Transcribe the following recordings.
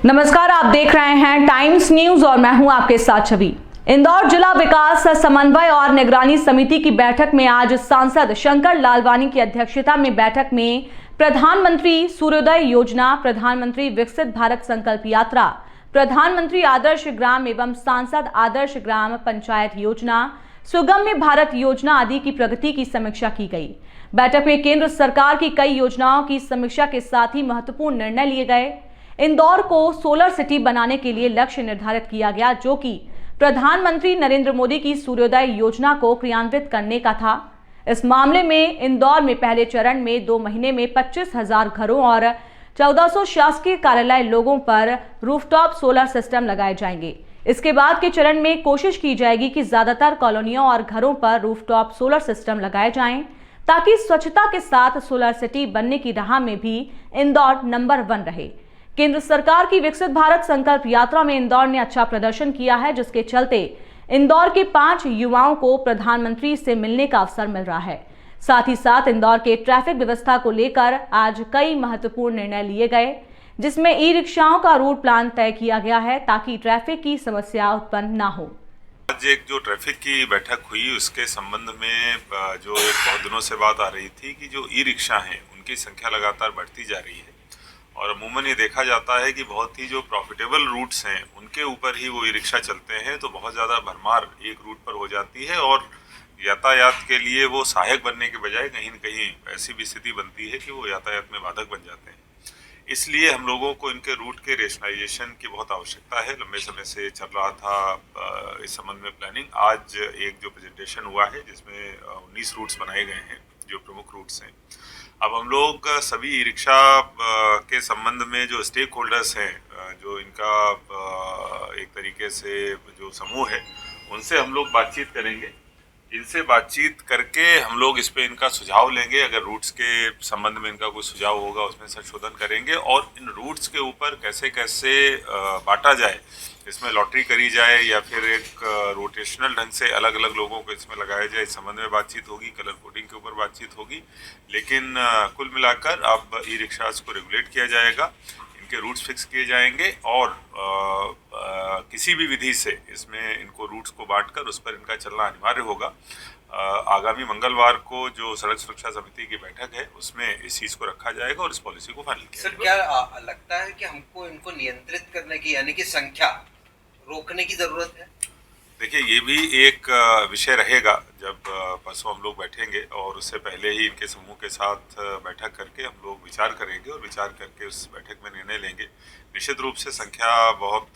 नमस्कार, आप देख रहे हैं टाइम्स न्यूज और मैं हूं आपके साथ छवि। इंदौर जिला विकास समन्वय और निगरानी समिति की बैठक में आज सांसद शंकर लालवानी की अध्यक्षता में बैठक में प्रधानमंत्री सूर्योदय योजना, प्रधानमंत्री विकसित भारत संकल्प यात्रा, प्रधानमंत्री आदर्श ग्राम एवं सांसद आदर्श ग्राम पंचायत योजना, सुगम्य भारत योजना आदि की प्रगति की समीक्षा की गई। बैठक में केंद्र सरकार की कई योजनाओं की समीक्षा के साथ ही महत्वपूर्ण निर्णय लिए गए। इंदौर को सोलर सिटी बनाने के लिए लक्ष्य निर्धारित किया गया, जो कि प्रधानमंत्री नरेंद्र मोदी की सूर्योदय योजना को क्रियान्वित करने का था। इस मामले में इंदौर में पहले चरण में 2 महीने में 25,000 घरों और 1400 शासकीय कार्यालय लोगों पर रूफटॉप सोलर सिस्टम लगाए जाएंगे। इसके बाद के चरण में कोशिश की जाएगी कि ज्यादातर कॉलोनियों और घरों पर रूफटॉप सोलर सिस्टम लगाए जाएं, ताकि स्वच्छता के साथ सोलर सिटी बनने की राह में भी इंदौर नंबर 1 रहे। केंद्र सरकार की विकसित भारत संकल्प यात्रा में इंदौर ने अच्छा प्रदर्शन किया है, जिसके चलते इंदौर के 5 युवाओं को प्रधानमंत्री से मिलने का अवसर मिल रहा है। साथ ही साथ इंदौर के ट्रैफिक व्यवस्था को लेकर आज कई महत्वपूर्ण निर्णय लिए गए, जिसमें ई रिक्शाओं का रूट प्लान तय किया गया है, ताकि ट्रैफिक की समस्या उत्पन्न न हो। आज एक जो ट्रैफिक की बैठक हुई उसके संबंध में जो एक बहुत दिनों से बात आ रही थी कि जो ई रिक्शा हैं उनकी संख्या लगातार बढ़ती जा रही है और अमूमन ये देखा जाता है कि बहुत ही जो प्रॉफिटेबल रूट्स हैं उनके ऊपर ही वो ई रिक्शा चलते हैं, तो बहुत ज़्यादा भरमार एक रूट पर हो जाती है और यातायात के लिए वो सहायक बनने के बजाय कहीं न कहीं ऐसी भी स्थिति बनती है कि वो यातायात में बाधक बन जाते हैं। इसलिए हम लोगों को इनके रूट के रेशनलाइजेशन की बहुत आवश्यकता है। लंबे समय से चल रहा था इस संबंध में प्लानिंग। आज एक जो प्रेजेंटेशन हुआ है जिसमें 19 रूट्स बनाए गए हैं जो प्रमुख रूट्स हैं। अब हम लोग सभी ई रिक्शा के संबंध में जो स्टेक होल्डर्स हैं, जो इनका एक तरीके से जो समूह है, उनसे हम लोग बातचीत करेंगे। इनसे बातचीत करके हम लोग इस पे इनका सुझाव लेंगे। अगर रूट्स के संबंध में इनका कोई सुझाव होगा उसमें संशोधन करेंगे और इन रूट्स के ऊपर कैसे कैसे बांटा जाए, इसमें लॉटरी करी जाए या फिर एक रोटेशनल ढंग से अलग अलग लोगों को इसमें लगाया जाए, इस संबंध में बातचीत होगी। कलर कोडिंग के ऊपर बातचीत होगी, लेकिन कुल मिलाकर अब ई रिक्शास को रेगुलेट किया जाएगा, इनके रूट्स फिक्स किए जाएंगे और किसी भी विधि से इसमें इनको रूट्स को बांटकर उस पर इनका चलना अनिवार्य होगा। आगामी मंगलवार को जो सड़क सुरक्षा समिति की बैठक है उसमें इस चीज़ को रखा जाएगा और इस पॉलिसी को फाइनल किया जाएगा। सर, क्या लगता है कि हमको इनको नियंत्रित करने की यानी कि संख्या रोकने की जरूरत है? देखिए, ये भी एक विषय रहेगा जब परसों हम लोग बैठेंगे और उससे पहले ही इनके समूह के साथ बैठक करके हम लोग विचार करेंगे और विचार करके उस बैठक में निर्णय लेंगे। निश्चित रूप से संख्या बहुत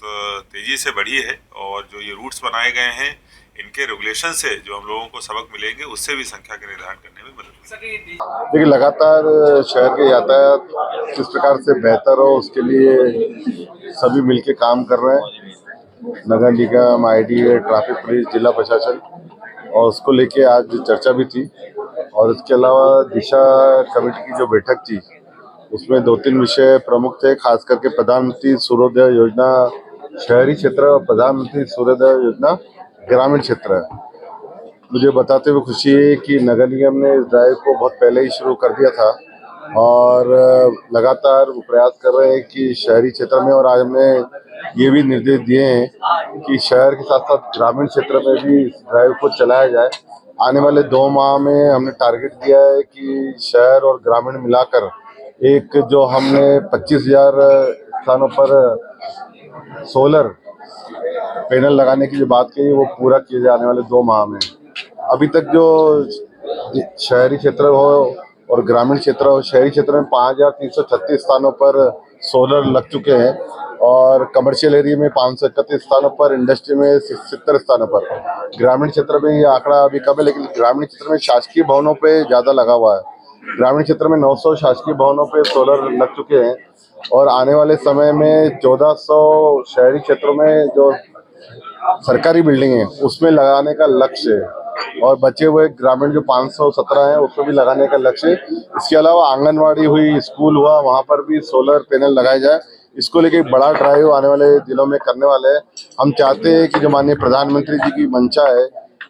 तेज़ी से बढ़ी है और जो ये रूट्स बनाए गए हैं इनके रेगुलेशन से जो हम लोगों को सबक मिलेंगे उससे भी संख्या के निर्धारण करने में मदद मिलेगी। देखिए, लगातार शहर के यातायात किस प्रकार से बेहतर हो उसके लिए सभी मिलकर काम कर रहे हैं। नगर निगम, IDA, ट्रैफिक पुलिस, जिला प्रशासन, और उसको लेके आज चर्चा भी थी। और इसके अलावा दिशा कमेटी की जो बैठक थी उसमें 2-3 विषय प्रमुख थे, खास करके प्रधानमंत्री सूर्योदय योजना शहरी क्षेत्र और प्रधानमंत्री सूर्योदय योजना ग्रामीण क्षेत्र है। मुझे बताते हुए खुशी है कि नगर निगम ने इस ड्राइव को बहुत पहले ही शुरू कर दिया था और लगातार वो प्रयास कर रहे हैं कि शहरी क्षेत्र में, और आज हमने ये भी निर्देश दिए हैं कि शहर के साथ साथ ग्रामीण क्षेत्र में भी इस ड्राइव को चलाया जाए। आने वाले 2 माह में हमने टारगेट दिया है कि शहर और ग्रामीण मिलाकर एक जो हमने 25,000 स्थानों पर सोलर पैनल लगाने की जो बात कही वो पूरा किया जाए आने वाले 2 माह में। अभी तक जो शहरी क्षेत्र हो और ग्रामीण क्षेत्र हो, शहरी क्षेत्र में 5,336 स्थानों पर सोलर लग चुके हैं और कमर्शियल एरिया में 531 स्थानों पर, इंडस्ट्री में 70 स्थानों पर। ग्रामीण क्षेत्र में ये आंकड़ा अभी कम है, लेकिन ग्रामीण क्षेत्र में शासकीय भवनों पे ज़्यादा लगा हुआ है। ग्रामीण क्षेत्र में 900 शासकीय भवनों पे सोलर लग चुके हैं और आने वाले समय में 1400 शहरी क्षेत्रों में जो सरकारी बिल्डिंग है उसमें लगाने का लक्ष्य है और बचे हुए ग्रामीण जो 517 हैं उसमें भी लगाने का लक्ष्य है। इसके अलावा आंगनवाड़ी हुई, स्कूल हुआ, वहाँ पर भी सोलर पैनल लगाए जाए। इसको लेके एक बड़ा ड्राइव आने वाले दिनों में करने वाले हैं। हम चाहते हैं कि जो माननीय प्रधानमंत्री जी की मंशा है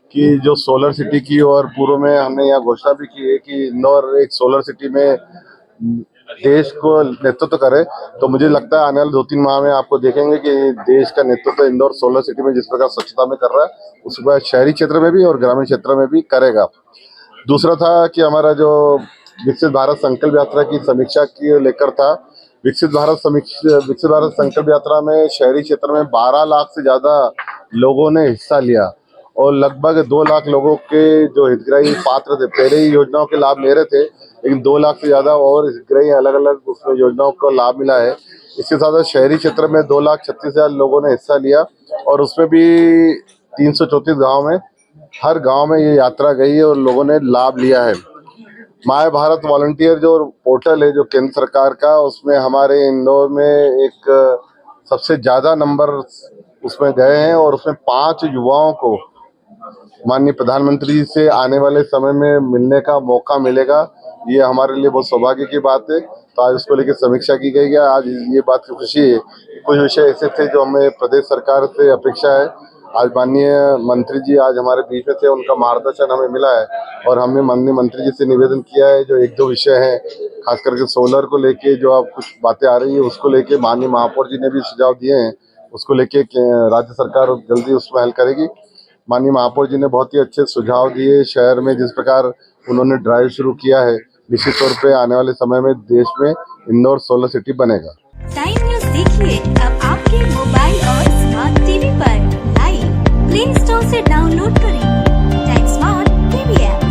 कि जो सोलर सिटी की, और पूर्व में हमने यहाँ घोषणा भी की है कि इंदौर एक सोलर सिटी में देश को नेतृत्व करे, तो मुझे लगता है आने वाले 2-3 माह में आपको देखेंगे कि देश का नेतृत्व इंदौर सोलर सिटी में जिस प्रकार स्वच्छता में कर रहा है, उसके बाद शहरी क्षेत्र में भी और ग्रामीण क्षेत्र में भी करेगा। दूसरा था कि हमारा जो विकसित भारत संकल्प यात्रा की समीक्षा की लेकर था। विकसित भारत संकल्प यात्रा में शहरी क्षेत्र में 12 लाख से ज्यादा लोगों ने हिस्सा लिया और लगभग 2 लाख लोगों के जो हितग्राही पात्र थे, पहले ही योजनाओं के लाभ ले रहे थे, लेकिन 2 लाख से ज्यादा और हितग्राही अलग अलग उसमें योजनाओं को लाभ मिला है। इसके साथ शहरी क्षेत्र में 2,36,000 लोगों ने हिस्सा लिया और उसमें भी 334 गाँव में, हर गाँव में ये यात्रा गई है और लोगों ने लाभ लिया है। माय भारत वॉलंटियर जो पोर्टल है जो केंद्र सरकार का, उसमें हमारे इंदौर में एक सबसे ज्यादा नंबर उसमें गए हैं और उसमें 5 युवाओं को माननीय प्रधानमंत्री जी से आने वाले समय में मिलने का मौका मिलेगा। ये हमारे लिए बहुत सौभाग्य की बात है। तो आज उसको लेकर समीक्षा की गई है। आज ये बात की खुशी है, कुछ विषय ऐसे थे जो हमें प्रदेश सरकार से अपेक्षा है। आज माननीय मंत्री जी आज हमारे बीच में थे, उनका मार्गदर्शन हमें मिला है और हमने माननीय मंत्री जी से निवेदन किया है जो 1-2 विषय हैं, खास करके सोलर को लेके जो अब कुछ बातें आ रही है उसको लेके माननीय महापौर जी ने भी सुझाव दिए हैं, उसको लेके राज्य सरकार जल्दी उसमें हल करेगी। माननीय महापौर जी ने बहुत ही अच्छे सुझाव दिए। शहर में जिस प्रकार उन्होंने ड्राइव शुरू किया है, निश्चित तौर पे आने वाले समय में देश में इंदौर सोलर सिटी बनेगा। टाइम न्यूज़ देखिए अब आपके मोबाइल और स्मार्ट टीवी पर। लाइव प्ले स्टोर से डाउनलोड करें टाइम स्मार्ट टीवी ऐप।